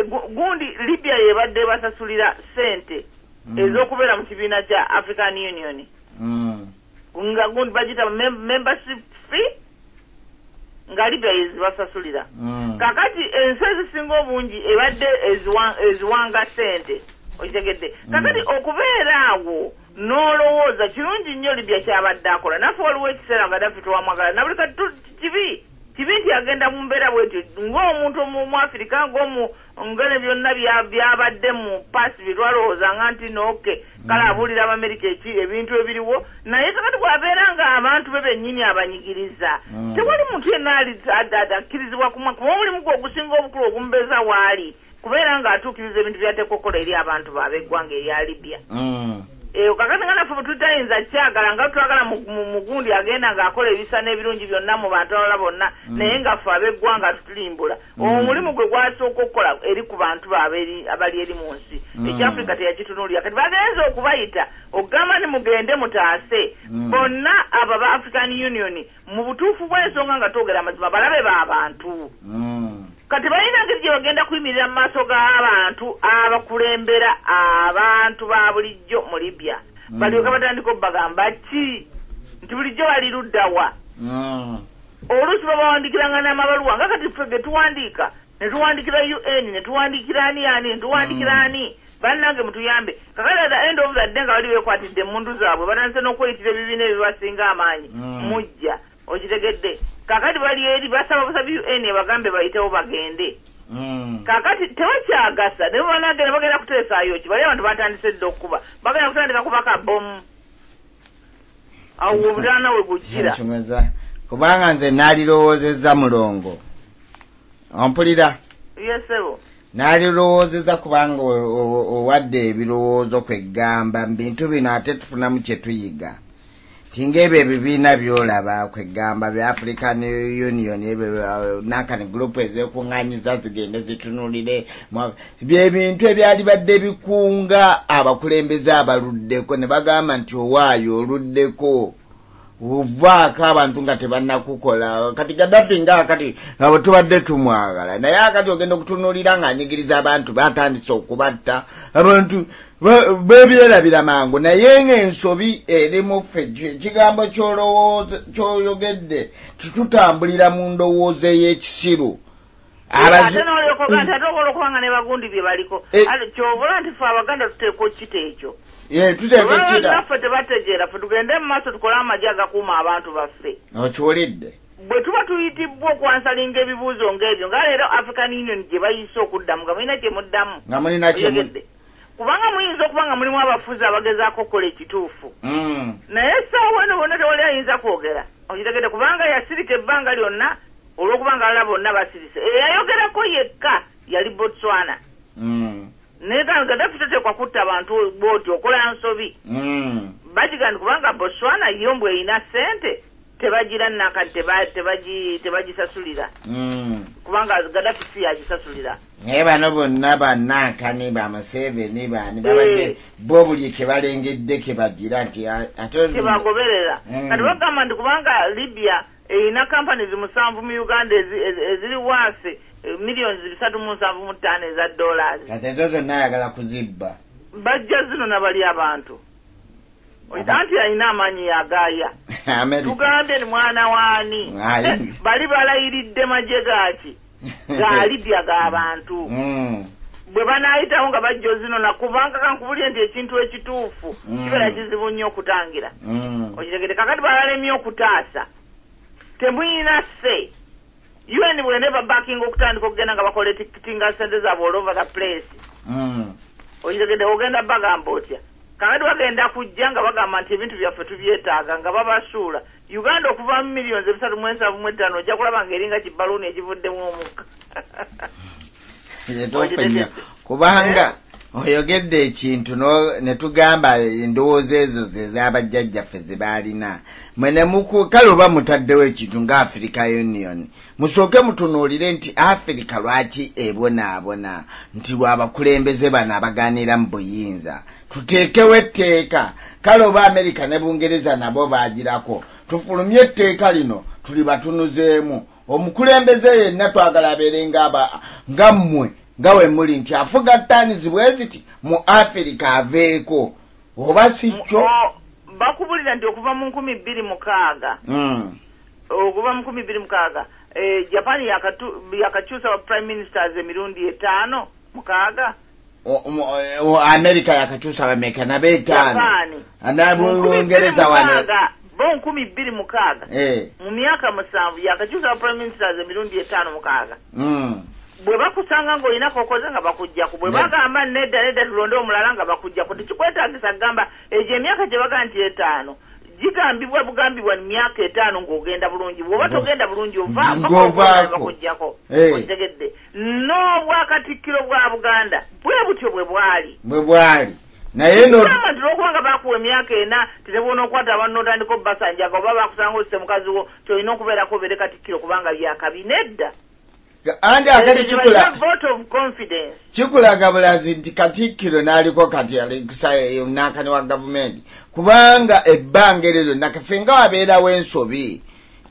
gundi Libya yebadde basasulira sente ez'okubeera mu kibiina kya African Union nga gundi bagita membership fee nga Libya yezibasasulira kakati ensi ezisinga obungi ebadde eziwanga sente okitegedde kakati okubeera awo n'olowooza kirungi nnyo Libya kyabadde akola naffe waliwo ekiseera Gaddafi tewamwagala na buli kati kibi nti agenda mu mbeera bwetyo ng'omuntu mu Afirika ngene byonna byabadde mu pasi byetwalowoozanga nti nooke kale abuulira Abamerika ebintu ebiriwo naye kakati bw'abeera nga abantu be bennyini abanyigiriza tewali muntu yenna akkirizibwa kuba omulimu gwe ogusinga obukulu ogumubeeza waali kubeera ng'atuukiriza ebintu byateeka okukola eri abantu b'ab'eggwanga erya Libya kakati nga naffe bwetutayinza kyagala nga twagala mugundi agenda ng'akola ebisa n'ebirungi byonna mu bantu abalala bonna naye nga ffe ab'eggwanga tutulimbula omulimu gwe gwasooka okukola eri ku bantu abali eri mu nsi ekyafrika teyakitunuulira kati bagenza okubayita okugamba ni mugende mutaase bonna abo ba African Union mu butuufu bw'ensonga nga twogera amazima balabe b'abantu kati balina ngeri gye bagenda kuyimirira mu maaso g'abantu abakulembera abantu ba bulijjo mu Libya balyoka batandika obbagamba ki nti bulijjo bali luddawa oluusi babawandikiranga n'amabaluwa nga kati ffe ge tuwandiika ne tuwandikira UN ne tuwandikira ani ne tuwandikira ani bannange mutuyambe kakati at the end of the day nga bali beekwatidde emmundu zaabwe batandise n'okweyitira ebibiina ebibasinga amaanyi mujja okitegedde kakati bali eri basaba busabi UN bagambe bayitewo bagende kakati tewakyagasa ne banagenda bagenda kuteesaayo ki bali abantu batandise dde okuba bagenda kutandika kubaka bomu awo obutaana we gujjira kubanga nze naalirowoozezza mulongo ompulira yesebo naalirowoozezza kubanga owadde ebirowoozo kweggamba bintu bino ate tufunamu kye tuyiga tingebyo ebibiina byolaba kwegamba bya African Union nakani group ezekuŋŋaanyiza zigende zitunulire byebintu ebyali badde bikunga abakulembeze abaluddeko ne bagamba nti owaayo oluddeko uvaako abantu nga tebannakukola kati Gaddafi nga kati abo tubadde tumwagala naye akati ogenda okutunulira ng'anyigiriza abantu batandise okubatta abantu bebyerabira mangu naye ng'ensobi erimu ffe ekigambo ky'oyogedde tutambulira mu ndowooza ey'ekisiru ate n'olyokoga nti ate obola okubanga ne bagundi bye baliko kyobola nti ffe Abaganda tuteeka okita ekyo naffe tebategeera ffe tugende mu maaso tukole amagye agakuuma abantu baffe okiwulidde bwe tuba tuyitibbwa okwansalinga ebibuuzo ng'ebyo nga leero African Union gye bayise okuddamu nga mulina kye muddamu nga mulina kubanga muyinza okuba nga mulimu abafuzi abagezaako okukola ekituufu naye essaawa eno bonna tewali ayinza kwogera okitegedde kubanga yasirika ebbanga lyonna olw'okubanga alala bonna basirise eyayogerako yekka yali Botswana naye Gaddafi tateekwa kutta abantu bwoti okola nsobi bagigandi kubanga Botswana yo mbwe erina ssente tebagira nakati tebagisasulira kubanga Gaddafi si yagisasulira naye bano bonna bannankani bamuseveni bani babadde bo buli kebalengedde kebagira nti ate kebagoberera kati bagamba nti kubanga Libya erina kampani 7 mu Uganda eziri wansi millions 375 eza dollars kati ezo zonna ayagala kuzibba bajja zino nabali abantu anti alina amaanyi yagaaya tugambe ni mwana waani bali balayiridde magye gaaki ga Libya g'abantu bwe banaayitawo nga bajja zino nakubanga kankubulye nti ekintu ekituufu kibeera kizibu nnyo okutangira okitegedde kakati balalemye okutaasa temuyina se UN bwene babacking okutandika okugenda nga bakola ticketinga sente zaabwe all over the place okitegedde ogenda bagamba otya kakati bagenda kujja nga bagamba nti ebintu byaffe tubyetaaga nga babasuula Uganda okuva mu millions 375 ojja kulaba ng'eringa kibaluuni ekivuddemu omukka kubanga oyogedde ekintu ne tugamba endowooza ezo z'abajjajjaffe ze baalina mwene kale oba mutaddewo ekintu nga Africa Union musooke mutunuulire nti Africa lwaki ebonaabona nti lw'abakulembeze bano abagaanira mu buyinza tuteekewo etteeka kale oba America ne Bungereza nabo baagirako tufulumye etteeka lino tuli batunuzeemu omukulembeze yenna twagala abeere nga mmwe ngawe muli nti afuga ttaani zibweziti mu Africa aveeko oba sikyo bakubulira nti okuva mu 2006 okuva mu 2006 Japan yakakyusa ba prime ministers emirundi 5 6 America yakakyusa bameka na be5 Bungereza wana bo 2006 mu myaka 7 yakakyusa ba prime ministers emirundi 5 6 bwe bakusanga ng'olina kokoze nga bakujjako bwe bagamba nedda tulonde omulala nga bakujjako tekikwetaagisa kugamba egyo emyaka gye baga nti 5 gigambibwa bugambibwa myaka 5 ng'ogenda bulungi bw'oba togenda bulungi ovakujjako otegedde n'obwakatikkiro bwa Buganda bwe butyo bwe bwali naye nokubanga bakuwa emyaka 4 tetebona okwata abantu n'otandika basanjaga oba bakusanga ose mukazi wo kyolina okubeerako obeere katikkiro kubanga byakabi nedda andi akati chikulaga bulazi nti Katikkiro naliko kati alikusayo nakani wa government kubanga ebbanga eryo nakasenga wabeerawo ensobi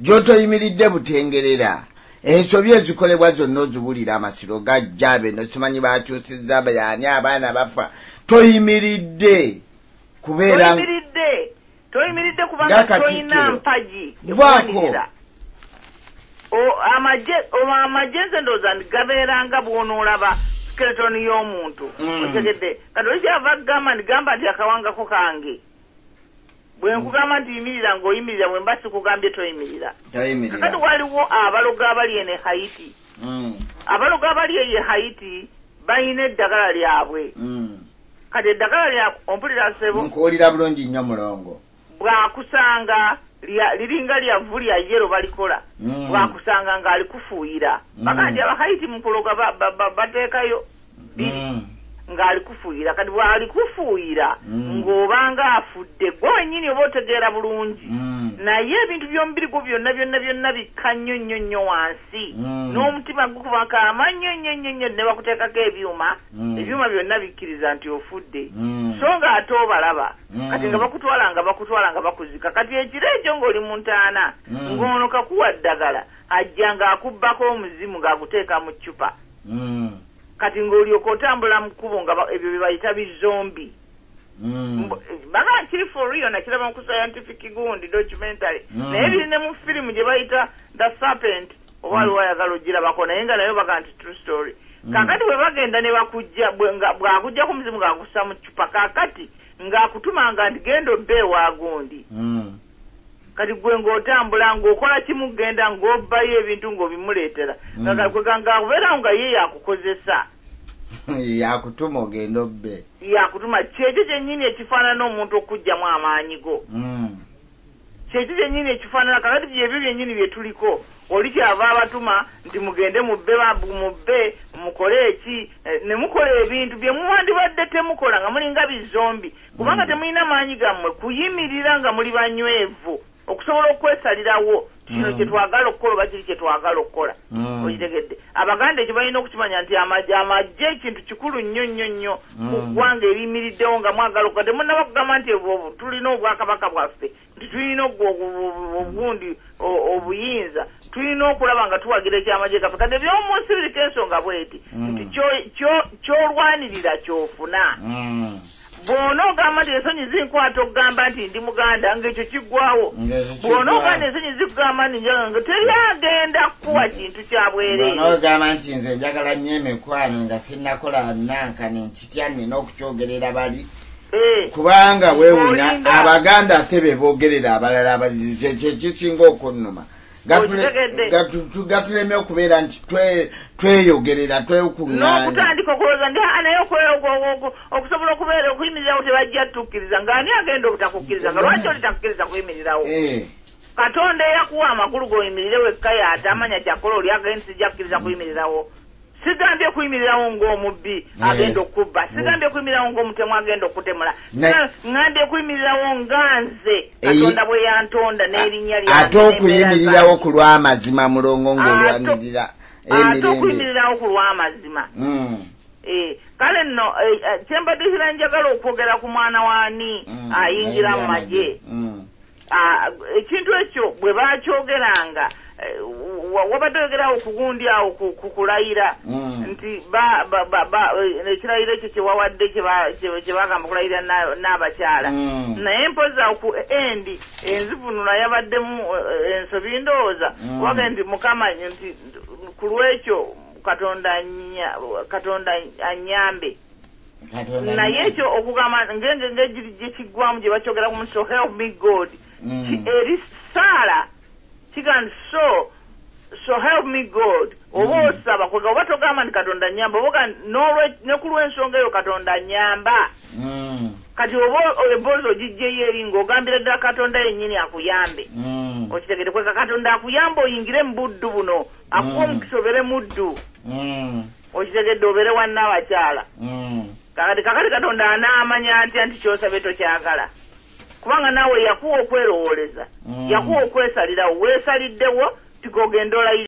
gy'otoyimiridde butengerera ensobi ezikolebwa zonna ozibulira amasiro gajjabe nosimanyi bakyusizza bayani abaana bafa toyimiridde kubeera toyimiridde kubanga toyina mpagi vaako amajenze ndoza gabeeranga bw'onoolaba skeleton y'omuntu otegedde kati okyava kugamba ndigamba nti akawangako kange bwe nkugamba nti yimirira ng'oyimirira bwe mba sikugambye toyimirira kati waliwo abalogo abali ene Haiti abalogo abali eye Haiti balina eddagala lyabwe kati eddagala lyabwe ompulira sebo nkuwulira bulungi nnyo mulongo bwakusanga liringa lyavu lya yero balikola bwakusanga ng'ali kufuuyira bakandi abahaiti mu kuloga bateekayo ng'ali kufuuyira kati bw'ali kufuuyira ng'obanga afudde gwe wennyini oba otegeera bulungi naye ebintu by'omubiri gwo byonna bikka nnyo wansi n'omutima gukubaka amannyo nnyo ne bakuteekako ebyuma byonna bikkiriza nti ofudde so ng'ate obalaba kati nga bakutwala nga bakuzika kati ekiro ekyo ng'oli mu ntaana ng'ono kakuwa ddagala ajja ng'akubbako omuzimu ng'aguteeka mu ccupa kati ng'olyoka otambula mu kkubo nga ebyo bye bayita bizombi baga kiri for real nakiraba ku scientific gundi documentary naye biri ne mu firimu gye bayita The Serpent oba waliwo ayagala ogirabako naye nga nayo baga nti true story kakati bwe bagenda ne bakujja bw'akujja ku muzimu ng'akussa mu ccupa kakati ng'akutumanga nti genda obbe ewagundi kati gwe ng'otambula ng'okola kimu genda ng'obbayo ebintu ng'obimuleetera ng'akubeerawo nga ye yakukozesa yakutuma ogenda obbe yakutuma kyekyo kyennyini ekifaanana omuntu okugjamu amaanyi go kyekyo kyennyini ekifaanana kakati byebyo byennyini bye tuliko oli kyava abatuma nti mugende mubbe mukole eki ne mukola ebintu bye muwandibadde temukola nga mulinga bizombi kubanga temulina maanyi gammwe kuyimirira nga muli banywevu okusobola okwesalirawo kino kyetwagala okukola oba kiri kyetwagala okukola okitegedde Abaganda ekyo balina okukimanya nti amagye ekintu kikulu nnyo mu ggwanga eriyimiriddewo nga mwagala okukola temunnaba kugamba nti tulina obwakabaka bwaffe nti tulina obundi obuyinza tulina okulaba nga tuwagira ekyamagye gaffe kati ebyomunsi biriko ensonga bweti nti kyolwanirira kyofuna bw'ona ogamba nti ensonyi zinkwata okugamba nti ndi Muganda ng'ekyo kiggwawo bw'ona ogamba ensonyi zikugamba nti nga teryagenda kukuwa kintu kya bwereere bw'ona ogamba nti nze njagala nnyo emikwano nga sinnakola nankani nkitya nnina okukyogerera bali kubanga weewunya Abaganda ate be boogerera abalala kyekisinga okunnuma gatuleme okubeera nti tweyogerera twekuŋŋaanya n'okutandika okulowooza ndi naye okusobola okubeera okuyimirirawo tebajja tukkiriza ng'ani agenda obutakukkiriza nga lwaki olitakukkiriza kuyimirirawo Katonda eyakuwa amakulu g'oyimirire wekka y'ate amanya kyakola oli agenda sijja kukkiriza kuyimirirawo sigambye kuyimirirawo ng'omubbi agenda okubba sigambye kuyimirirawo ng'omutemu agenda okutemula ngambye kuyimirirawo nga nze Katonda bwe yantonda n'erinnya lyange ate okuyimirirawo ku lw'amazima mulongo ng'olwanirira ate okuyimirirawo ku lw'amazima kale nno kyembadde njagala okwogera ku mwana waani ayingira mu magye ekintu ekyo bwe baakyogeranga wabadde oyogerawo kugundi awo kukulayira nti ekirayiro ekyo kyewawadde kyebagamba kulayira n'abakyala naye mpozi awo ku endi enzivunula yabaddemu ensobi ndowooza wage nti mukama nti ku lwekyo katonda anyambe naye ekyo okugamba ngenge gyekiggwamu gye bakyogeraku mu so help me God eri Saara kigandi so help me God oba osaba kwega oba togamba nti katonda nyamba oba ne ku lw'ensonga eyo katonda nyamba kati oba emboozi ogijjeyo eri ng'ogambira ddala katonda yennyini akuyambe okitegere kwega katonda akuyamba oyingire mu buddu buno akuwa omukisa obeere muddu okitegedde obeere wannabakyala kakati katonda anaamanya atya nti kyosabe tokyagala kubanga naawe yakuwa okwerowooleza yakuwa okwesalirawo weesaliddewo tikogenda olayira